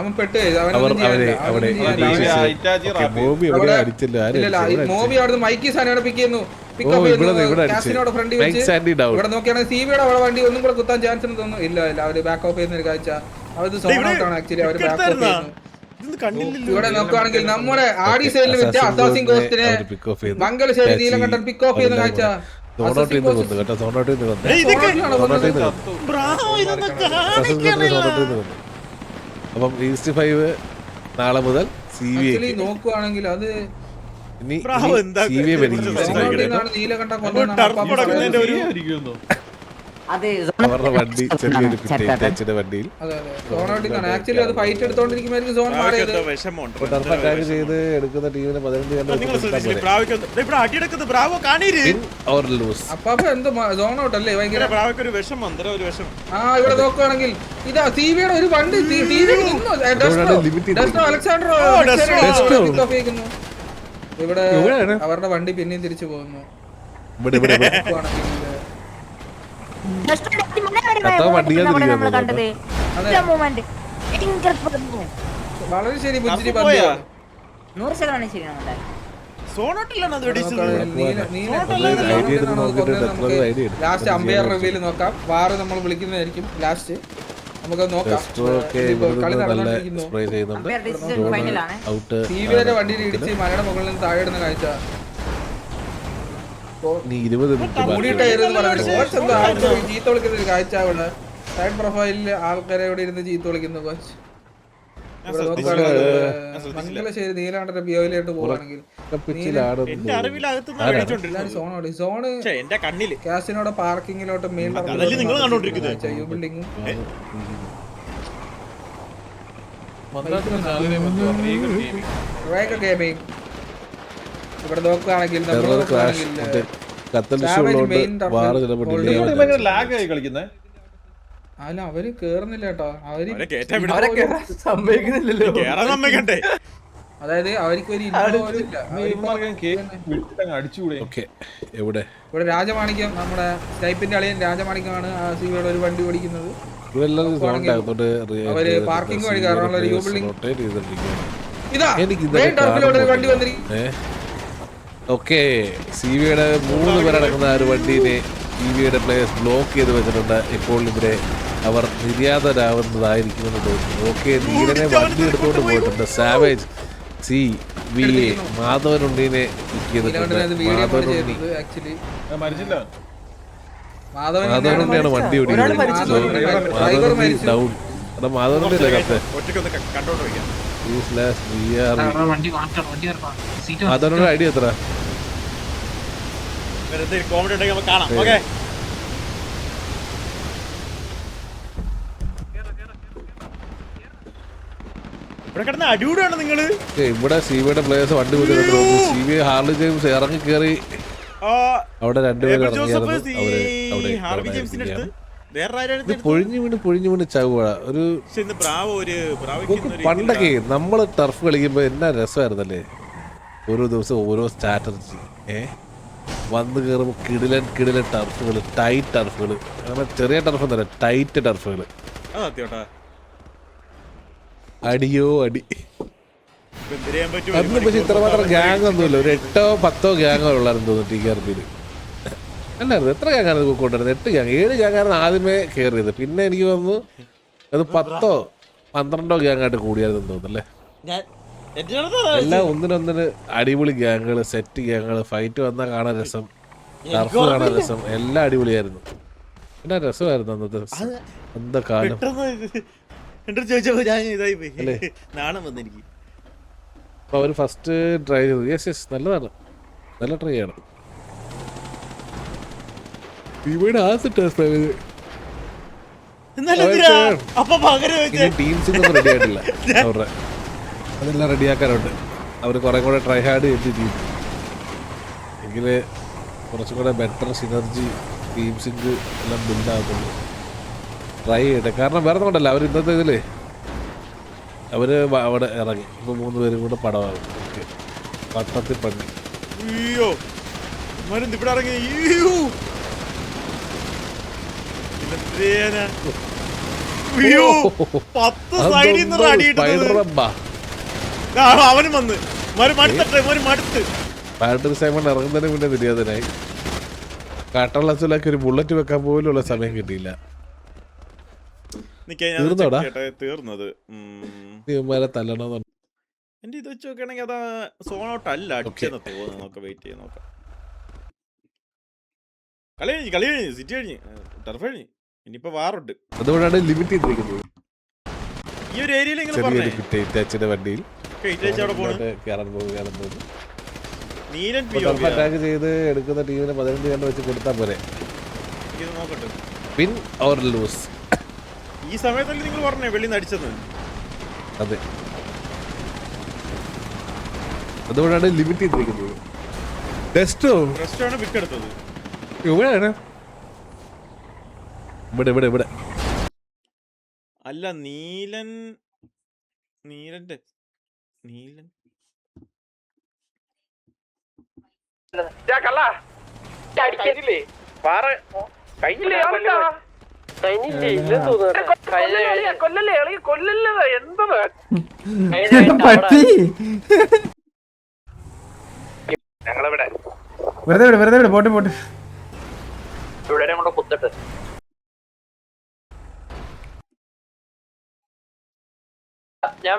അവൻ പെട്ട് അവർ അവിടെ മോബി അവിടെ അടിച്ചല്ലോ മോബി അവിടെ മൈക്കി സാധനം പിക്ക് ചെയ്യുന്നു. ഇവിടെ കാസിനോട് ഫ്രണ്ട് വെച്ച് ഇവിടെ നോക്കിയാണെങ്കിൽ CVയുടെ അവിടെ വണ്ടി ഒന്നും കൂടെ കുത്താൻ ചാൻസ് ഉണ്ടെന്ന് തോന്നുന്നു. ഇല്ല ഇല്ല അവര് ബാക്ക് ഓഫ് ചെയ്യുന്ന ഒരു കാഴ്ച. അവര് സോണൗട്ടാണ് ആക്ച്വലി അവര് ബാക്ക് ഓഫ് ചെയ്യുന്നു. ഇവിടെ നോക്കുകയാണെങ്കിൽ നമ്മുടെ ആടി സൈഡിൽ വെച്ച അസാസിൻ ഗോസ്റ്റിനെ മംഗലശ്ശേരി നീലകണ്ഠൻ പിക്ക് ഓഫ് ചെയ്യുന്ന കാഴ്ച. അപ്പം ഈസ്റ്റ് 5 നാളെ മുതൽ ആക്ച്വലി നോക്കുകയാണെങ്കിൽ അത് നീലകണ്ഠൻ അവരുടെ വണ്ടി ചെറിയൊരു പിറ്റേച്ചിന്റെ വണ്ടിയിൽ ആക്ച്വലി അത് ഫൈറ്റ് എടുത്തോണ്ടിരിക്കുമ്പോഴായിരിക്കും സോൺ മാറിയത്. ടർഫ് അറ്റാക്ക് ചെയ്ത് എടുക്കുന്ന ടീമിന് 15 ലൂസ്. അപ്പൊ എന്തോ സോൺ ഔട്ട് അല്ലേ ഭയങ്കര. ഒരു വിഷമം ഇവിടെ നോക്കുകയാണെങ്കിൽ ഇതാ CVയുടെ ഒരു വണ്ടി അലക്സാണ്ടർ ഇവിടെ അവരുടെ വണ്ടി പിന്നെയും തിരിച്ചു പോകുന്നു. വളരെ ശരി പുഞ്ചിരി പന്തിയാണ്. ലാസ്റ്റ് അമ്പയർ റിവ്യൂല് നോക്കാം. വാറ് നമ്മൾ വിളിക്കുന്നതായിരിക്കും ലാസ്റ്റ്. നമുക്ക് നോക്കാം. കളി നടന്നുകൊണ്ടിരിക്കുന്നു. CVയുടെ വണ്ടിയിൽ ഇടിച്ച് മലയുടെ മുകളിൽ നിന്ന് താഴെ ഇടുന്ന കാഴ്ച. ചീത്ത വിളിക്കുന്ന ഒരു കാഴ്ച അവിടെ സൈഡ് പ്രൊഫൈലില് ആൾക്കാരെ ഇവിടെ ഇരുന്ന് ചീത്ത വിളിക്കുന്നു കോച്ച്. ഇവിടെ മംഗലശ്ശേരി നീലാണ്ടന്റെ POയിലോട്ട് പോവാണെങ്കിൽ സോണ് കാസിനോടെ പാർക്കിങ്ങിലോട്ട് മെയിൻ ബിൽഡിങ്ങും ഇവിടെ നോക്കുകയാണെങ്കിൽ അല്ല അവര് കേറുന്നില്ല കേട്ടോ. സമ്മതിക്കുന്നില്ലല്ലോ. അതായത് അവർക്ക് ഒരു ഇവിടെ രാജമാണിക്യം നമ്മുടെ സ്നൈപ്പിന്റെ അളിയൻ രാജമാണിക്യമാണ് CVയുടെ ഒരു വണ്ടി ഓടിക്കുന്നത്. അവര് പാർക്കിംഗ് വഴി കയറാനുള്ള ഒരു ബിൽഡിംഗ് ഇതാ വണ്ടി വന്നിരിക്കും. ഓക്കെ CVയുടെ 3 പേരടങ്ങുന്ന ഒരു വണ്ടീനെ CVയുടെ പ്ലേയേഴ്സ് ബ്ലോക്ക് ചെയ്ത് വെച്ചിട്ടുണ്ട്. ഇപ്പോൾ ഇവിടെ അവർ നിര്യാതരാവുന്നതായിരിക്കുമെന്ന് തോന്നുന്നു. ഓക്കെ നീലനെ വണ്ടി എടുത്തുകൊണ്ട് പോയിട്ടുണ്ട്. സാവേജ് CVA മാധവനുണ്ടീനെ മാധവനുണ്ടിയാണ് വണ്ടി ഓടിക്കുന്നത്. ഡൗൺ മാധവനുണ്ടിയല്ലേ കത്ത് മാധവനുടെ ഐഡിയ എത്ര? ഇവിടെ CVയുടെ പ്ലേയേഴ്സ് വണ്ടി CVA ഹാർലി ജെയിംസ് ഇറങ്ങി കയറി അവിടെ രണ്ടുപേരും പൊഴിഞ്ഞു വീണ് ചാവുക. ഒരു പണ്ടൊക്കെ നമ്മള് ടർഫ് കളിക്കുമ്പോ എന്നാ രസമായിരുന്നല്ലേ. ഓരോ ദിവസം ഓരോ സ്ട്രാറ്റജി വന്ന് കയറുമ്പോൾ കിടിലൻ ടർഫുകൾ, ടൈറ്റ് ടർഫുകൾ. ചെറിയ ടർഫ് എന്നല്ല, ടൈറ്റ് ടർഫുകൾ. അടിയോ അടി. അന്ന് പക്ഷെ ഇത്രമാത്രം ഗ്യാങ് ഒന്നുമില്ല. ഒരു 8-10 ഗ്യാങ്ങോ ഉള്ളായിരുന്നു തോന്നുന്നു TRPയിൽ. അല്ലായിരുന്നു, എത്ര ഗ്യാങ്ങാണ് ഇത് കൊണ്ടുവരുന്നത്? 8 ഗ്യാങ് 7 ഗ്യാങ്ങാണ് ആദ്യമേ കയറിയത്. പിന്നെ എനിക്ക് തോന്നുന്നു അത് 10 12 ഗ്യാങ്ങായിട്ട് കൂടിയായിരുന്നു തോന്നുന്നല്ലേ. ഞാൻ എല്ലാം ഒന്നിനൊന്നിന് അടിപൊളി ഗ്യാങ്ങുകൾ, സെറ്റ് ഗ്യാങ്ങുകൾ, ഫൈറ്റ് വന്നാൽ കാണാൻ രസം, ടർഫ് കാണാൻ രസം, എല്ലാം അടിപൊളിയായിരുന്നു. പിന്നെ രസമായിരുന്നു അന്നത്തെ ദിവസം. എന്താ കാലം എന്റെ ചോദിച്ചപ്പോ ഞാൻ ഇതായി പോയി, നാണം വന്നെനിക്ക്. അപ്പോൾ അവർ ഫസ്റ്റ് ട്രൈ ചെയ്തു. യെസ് നല്ലതാണ്, നല്ല ട്രൈ ചെയ്യണം. ഇവിടെ ടീംസിനൊന്നും റെഡി ആയിട്ടില്ല അവരുടെ, അതെല്ലാം റെഡിയാക്കാനുണ്ട്. അവർ കുറെ കൂടെ ട്രൈ ഹാർഡ് ചെയ്ത് എങ്കിൽ കുറച്ചും കൂടെ ബെറ്റർ സിനർജി ടീം സിങ്ക് എല്ലാം ബിൽഡാകുന്നുള്ളൂ. ട്രൈ ചെയ്യട്ടെ. കാരണം വേറെ കൊണ്ടല്ല, അവർ ഇന്നത്തെ ഇതിൽ അവർ അവിടെ ഇറങ്ങി. ഇപ്പോൾ 3 പേരും കൂടെ പടമാകും. ഓക്കെ, പട്ടത്തിൽ പണി. അയ്യോ ഇവിടെ ഇറങ്ങി. അവനും വന്ന് ബാറ്ററി സൈമൺ ഇറങ്ങുന്നതിന് മുന്നേ നിര്യാതനായി. കാട്ടളച്ചിലൊക്കെ ഒരു ബുള്ളറ്റ് വെക്കാൻ പോലുള്ള സമയം കിട്ടിയില്ല. തീർന്നത് തല്ലണോ എന്റെ ഇത് വെച്ച് നോക്കുകയാണെങ്കിൽ അതാ സോൺ ഔട്ട് അല്ല അടിച്ചെന്ന് തോന്നുന്നു. നോക്കാം, വെയിറ്റ് ചെയ്ത് നോക്കാം. കളി കഴിഞ്ഞ് സിറ്റി കഴിഞ്ഞ് ടർഫ് കഴിഞ്ഞ് ഇനിയിപ്പോ വാറുണ്ട്. അതുകൊണ്ടാണ് ലിമിറ്റ് ചെയ്തിരിക്കുന്നത്. ഈ ഒരു ഏരിയയിൽ വണ്ടിയിൽ അറ്റാക്ക് ചെയ്ത് എടുക്കുന്ന ടീമിന് 15 കണ്ട് വെച്ച് കൊടുത്താൽ പോരെ. നോക്കട്ടെ, വിൻ ഓർ ലൂസ്. ഈ സമയത്തല്ലേ നിങ്ങൾ പറഞ്ഞേ വെളിയിൽ നിന്ന് അടിച്ചത്? അതെ, അതുകൊണ്ടാണ് ലിമിറ്റ് ചെയ്തിരിക്കുന്നത്. ടെസ്റ്റാണ് പിക്ക് എടുത്തത്. ഇവിടെ അല്ല, നീലൻ വെറുതെ വിട് പോട്ട് കുത്തിട്ട് ഞാൻ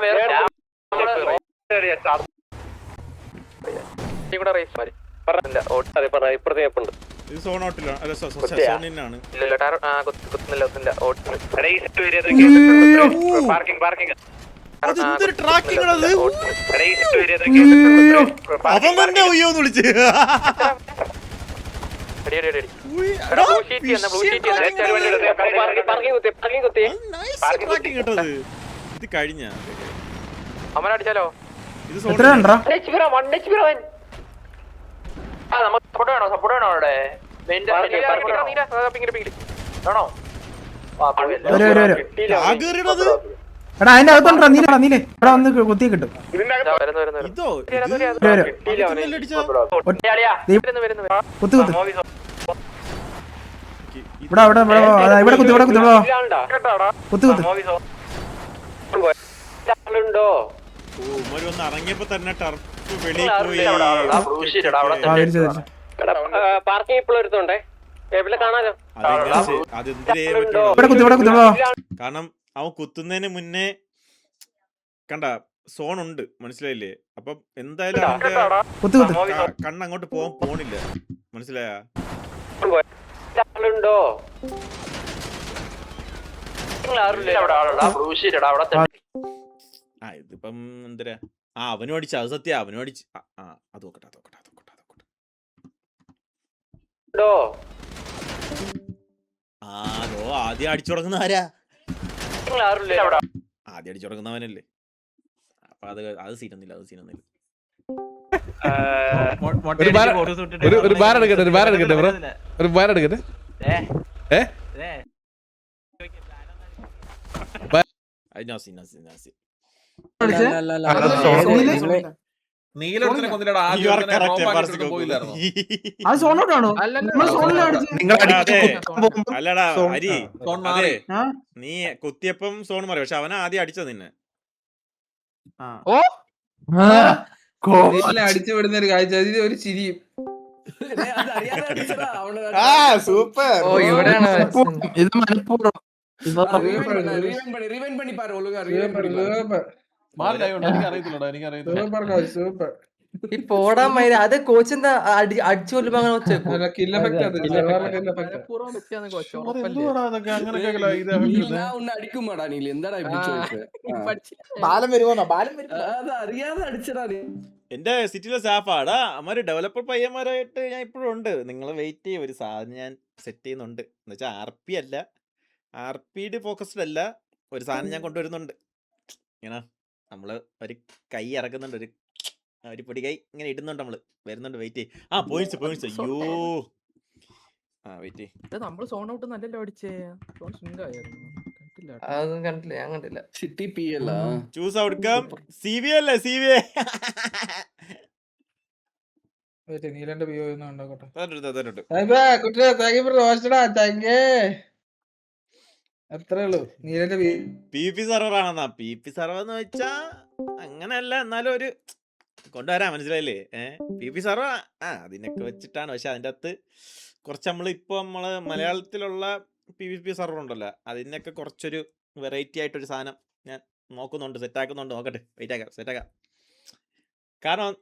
ഇത് കഴിഞ്ഞ അവനടിച്ചാലോ? എത്ര കണ്ടാ? സപ്പോർട്ട് വേണോ അവിടെ? എടാ അതിന്റെ അകത്തോണ്ടാ നീലേ ഇവിടെ വന്ന് കുത്തി കിട്ടും. കുത്ത് ഇവിടെ കുത്തി ഇറങ്ങിയപ്പോ തന്നെ ടർഫ് വെളിയിൽ പോയി. പാർക്കിംഗ് ഇപ്പോഴും എടുത്തോണ്ടേ കാണാലോ. കാരണം അവൻ കുത്തുന്നതിന് മുന്നേ കണ്ട സോൺ ഉണ്ട്, മനസ്സിലായില്ലേ? അപ്പം എന്തായാലും കണ്ണങ്ങോട്ട് പോണില്ല, മനസ്സിലായ? ഇതിപ്പം എന്തരാ അവനും അടിച്ച, അത് സത്യ അവനും അടിച്ച്. അത് നോക്കട്ടെ. ആദ്യം അടിച്ചു തുടങ്ങുന്ന ആരാ? ആദ്യം അടിച്ചു തുടങ്ങുന്നവനല്ലേ. അപ്പൊ അത് സീനൊന്നില്ല. ഒരു ബാർ എടുക്കട്ടെ ബ്രോ, ഒരു ബാർ എടുക്കട്ടെ. അല്ലടാ ഹരി, നീ കുത്തിയപ്പം സോൺ മാറി, പക്ഷെ അവനാ ആദ്യം അടിച്ചത് നിന്നെ. അടിച്ചു വിടുന്ന ഒരു കാഴ്ച, ഒരു ചിരിയും അത് അറിയാതെ അടിച്ചതാ, അവനെ ആ സൂപ്പർ. ഓ ഇവിടെയാണ് ഇത് മനഃപൂർവ്വം rewind பண்ணி பாரு ஒழுங்கா സൂപ്പർ rewind பண்ணி பாரு. സൂപ്പർ മാറിലായോണ്ട് എനിക്ക് അറിയത്തില്ലടാ, എനിക്ക് അറിയത്തില്ല. Super coach super. ഈ പോടാൻ മൈര അത് കോച്ച് എന്താ അടിച്ചു കൊല്ലുമ്പോ അങ്ങനെ വെച്ചേക്കും. അല്ല കിൽ എഫക്റ്റ് അത് കിൽ എഫക്റ്റ്. അതെന്തുവാടാ അതൊക്കെ അങ്ങനെയൊക്കെ ഇത് நீ நான் உன்னை அடிக்குமாடா நீ എന്താടാ இப்படி ചോദിച്ചേ? ബാലം വരുമോന്നോ? ബാലം വരും. അത് അറിയാതെ അടിച്ചടാ നീ. എന്റെ സിറ്റിയിലെ സ്റ്റാഫാടാ അവന്മാര് ഡെവലപ്പർ പയ്യന്മാരായിട്ട് ഞാൻ ഇപ്പോഴും ഉണ്ട്. നിങ്ങൾ വെയിറ്റ് ചെയ്യും, ഒരു സാധനം ഞാൻ സെറ്റ് ചെയ്യുന്നുണ്ട്. എന്ന് വെച്ചാൽ RP അല്ല, RPD ഫോക്കസ്ഡ് അല്ല, ഒരു സാധനം ഞാൻ കൊണ്ടുവരുന്നുണ്ട്. ഇങ്ങനെ നമ്മള് ഒരു കൈ ഇറക്കുന്നുണ്ട്, ഒരു പൊടി കൈ ഇങ്ങനെ ഇടുന്നുണ്ട്, നമ്മള് വരുന്നുണ്ട്. വെയിറ്റ് ചെയ്യും. ആ പോയിന്റ്സ് അയ്യോ. ആ വെയിറ്റ് ചെയ്യും. നമ്മള് സോൺ ഔട്ട് നല്ലല്ലോ അടിച്ചേ. അതൊന്നും കണ്ടില്ല, ഞാൻ കണ്ടില്ല. സിറ്റി PL ആ? ചൂസ് ഔട്ട്കം CVA അല്ലേ CVA. നീലന്റെ പിയോ ഉണ്ടാക്കട്ടെ. തന്നിട്ട് കുട്ടിയെ താങ്ക് യു ഫോർ വാച്ചിടാ. Thank you. അത്രേ ഉള്ളൂ. നീലന്റെ PvP സെർവർ ആണെന്നാ. PvP സെർവർ എന്ന് വെച്ചാ അങ്ങനെയല്ല, എന്നാലും ഒരു കൊണ്ടുവരാൻ മനസ്സിലായില്ലേ? PvP സെർവർ അതിനൊക്കെ വെച്ചിട്ടാണ്. പക്ഷെ അതിൻ്റെ അകത്ത് കുറച്ച് നമ്മള് മലയാളത്തിലുള്ള PvP സെർവർ ഉണ്ടല്ലോ, അതിനൊക്കെ കുറച്ചൊരു വെറൈറ്റി ആയിട്ടൊരു സാധനം ഞാൻ നോക്കുന്നുണ്ട്, സെറ്റാക്കുന്നുണ്ട്. നോക്കട്ടെ, വെയിറ്റ് ആക്കാം, സെറ്റാക്കാം. കാരണം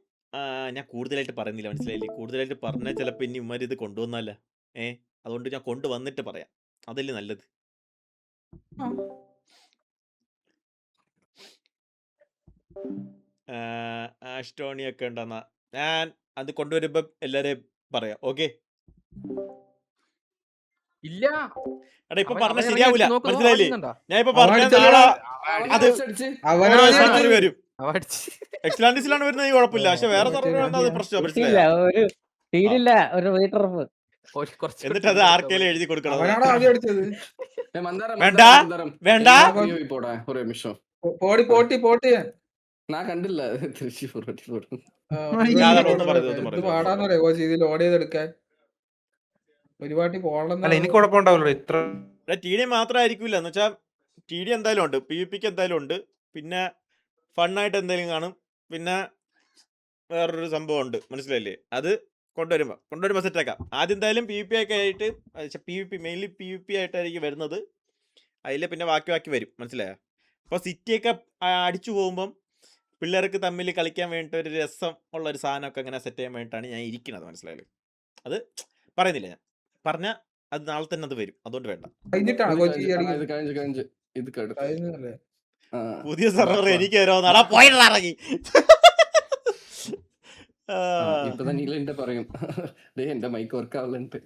ഞാൻ കൂടുതലായിട്ട് പറയുന്നില്ല, മനസ്സിലായില്ലേ? കൂടുതലായിട്ട് പറഞ്ഞാൽ ചിലപ്പോൾ ഇനി ഉമ്മാർ ഇത് കൊണ്ടുവന്നല്ല. അതുകൊണ്ട് ഞാൻ കൊണ്ടുവന്നിട്ട് പറയാം, അതല്ലേ നല്ലത്. ആസ്റ്റോണിയൊക്കെ ഉണ്ടെന്നാ ഞാൻ അത് കൊണ്ടുവരുമ്പോ എല്ലാരെയും പറയാം. ഓക്കെ ഇല്ല എടാ, ഇപ്പൊ പറഞ്ഞ ശരിയാവൂല, മനസ്സിലായില്ലേ? ഞാൻ ഇപ്പൊ പറഞ്ഞ അവൻ അത് അവനാ ഓരോ സ്ഥലത്ത് വരും. എക്സ്ലാൻഡിസിലാണ് വരുന്നത്, കുഴപ്പമില്ല. പക്ഷെ വേറെ സർവർ അത് പ്രശ്നം, മനസ്സിലായോ? ഒരു തീരില്ല ഒരു വീട്ടറപ്പ്. എന്നിട്ട് അത് ആർക്കെങ്കിലും എഴുതി കൊടുക്കണം. അവനാണോ ആദ്യം അടിച്ചത്? വേണ്ട വേണ്ട, പോടാ ഒരു നിമിഷം. പോടി പോട്ടി പോട്ടി. ഞാൻ കണ്ടില്ല. തൃശ്ശൂർ ഇത് പാടാന്ന് പറയാ കോച്ച്, ഇതിൽ ഓഡ് ചെയ്തെടുക്കാൻ ഒരുപാട്ടി പോകണം. എനിക്ക് കുഴപ്പമുണ്ടാവില്ല ഇത്ര. TD മാത്രമായിരിക്കില്ല, എന്ന് വെച്ചാൽ TD എന്തായാലും ഉണ്ട്, PvPക്ക് എന്തായാലും ഉണ്ട്, പിന്നെ ഫണ്ണായിട്ട് എന്തെങ്കിലും കാണും, പിന്നെ വേറൊരു സംഭവം ഉണ്ട്, മനസ്സിലായില്ലേ? അത് കൊണ്ടുവരുമ്പോൾ സെറ്റാക്കാം. ആദ്യം എന്തായാലും PvP ഒക്കെ ആയിട്ട്, മെയിൻലി PvP ആയിട്ടായിരിക്കും വരുന്നത്. അതിൽ പിന്നെ ബാക്കി വരും, മനസ്സിലായോ? അപ്പോൾ സിറ്റിയൊക്കെ അടിച്ചു പോകുമ്പം പിള്ളേർക്ക് തമ്മിൽ കളിക്കാൻ വേണ്ടിയിട്ട് ഒരു രസം ഉള്ള ഒരു സാധനമൊക്കെ അങ്ങനെ സെറ്റ് ചെയ്യാൻ വേണ്ടിയിട്ടാണ് ഞാൻ ഇരിക്കുന്നത്, മനസ്സിലായില്ലേ? അത് പറയുന്നില്ല, ഞാൻ പറഞ്ഞാൽ അത് നാളെ തന്നെ അത് വരും, അതുകൊണ്ട് വേണ്ട. കഴിഞ്ഞിട്ടാണ് കോച്ച് ഈ അടിക്കുന്നത്. കഴിഞ്ഞ് ഇത് കഴിഞ്ഞല്ലേ? പുതിയ സെർവർ എനിക്ക് വരാമെന്നാടാ, പോയിറങ്ങി. ഇപ്പൊ നീല പറയും എന്റെ മൈക്ക് വർക്ക് ആവലുണ്ട്.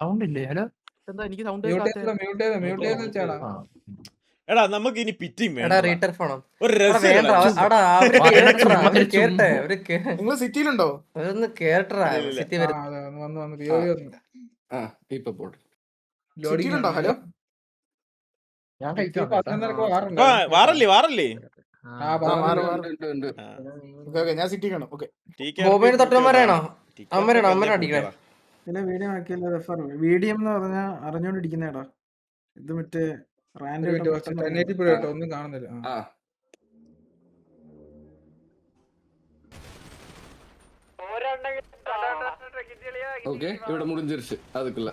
സൗണ്ട് ഇല്ലേ? ഹലോ എന്താ എനിക്ക് സൗണ്ട് മ്യൂട്ട് ചെയ്ത് വെച്ചാടാ. എടാ നമുക്ക് ഇനി പിറ്റിയും വേണ്ട, ഒരു നിങ്ങൾ സിറ്റിയിലുണ്ടോ? ഒന്ന് കേട്ടറാ സിറ്റി വരും. വന്ന് പിയോ വന്നു. ഇപ്പൊ പോട്ടെ. സിറ്റിയിലുണ്ടോ? ഹലോ ഞാൻ വാറല്ലേ ഞാൻ സിറ്റി കാണും. ഓക്കെ ബോബേന് തൊട്ടന്മാരാണോ? അമ്മരാണോ അടിക്കണേ? ചില വീഡിയോ ആക്കിയല്ലോ റെഫർ. വീഡിയം എന്ന് പറഞ്ഞാൽ അറിഞ്ഞോണ്ടിരിക്കുന്നേടാ. ഇത് മറ്റേ ഒന്നും കാണുന്നില്ല. ஓகே இவட முடிஞ்சிருச்சு. அதுக்குள்ள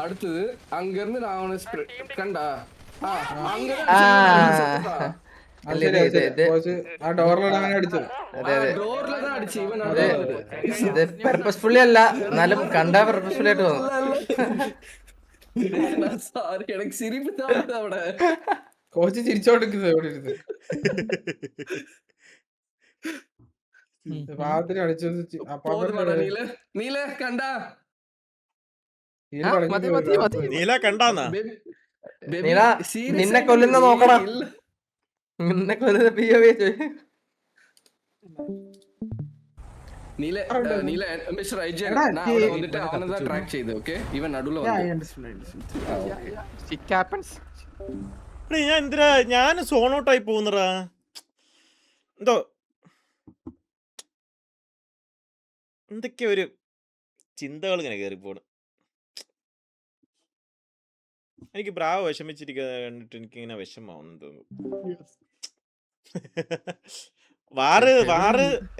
அடுத்தது அங்க இருந்து நான் அவனை கண்டா പർപ്പസ്ഫുള്ളി അല്ല, എന്നാലും കണ്ടാ പർപ്പസ്ഫുള്ളി ആയിട്ട് തോന്നും. സാറി എനിക്ക് സിരിപ്പ് തോന്നുന്നു. അവിടെ കോച്ച് ചിരിച്ചോണ്ടിരിക്കുന്നത് ഇവിടെ ഇരുന്ന്. പാവത്തിന് അടിച്ചത് നീല കണ്ടാ നീല കണ്ടാന്നാ? നീല നിന്നെ കൊല്ലുന്ന നോക്കടാ, നിന്നെ കൊല്ലുന്ന നീല നീല മിസ്റ്റർ ഐജൻ நான் அவனை வந்துட்டு அவனை தான் ட்ராக் செய்து. ஓகே இவன் நடுவுல ഞാൻ എന്തിനാ ഞാൻ സോൺ ഔട്ട് ആയി പോകുന്നടാ, എന്തോ എന്തൊക്കെ ഒരു ചിന്തകൾ ഇങ്ങനെ കയറിപ്പോണ്. എനിക്ക് ബ്രാവ് വിഷമിച്ചിരിക്കുക കണ്ടിട്ട് എനിക്കിങ്ങനെ വിഷമാവുന്നു തോന്നുന്നു. വാറ്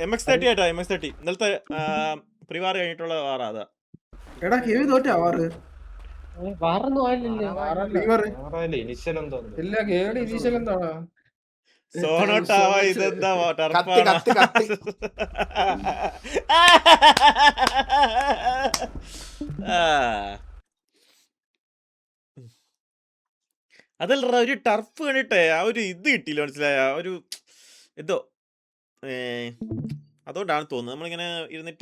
MX30 ആയിട്ടാ MX30 ഇന്നലത്തെ പ്രിവാർ കഴിഞ്ഞിട്ടുള്ള വാറാ അതാ. എടാ കെവി തോറ്റാ വാറ് ഇല്ല കേടി ഇനീഷ്യൽ എന്താണ് സോണോട്ടാവാ ഇതെന്താ കത്തി കത്തി കത്തി അതല്ല ഒരു ടർഫ് കണ്ടിട്ടേ ആ ഒരു ഇത് കിട്ടിയില്ല, മനസ്സിലായ ഒരു എന്തോ അതുകൊണ്ടാണ് തോന്നുന്നത് നമ്മളിങ്ങനെ ഇരുന്നിട്ട്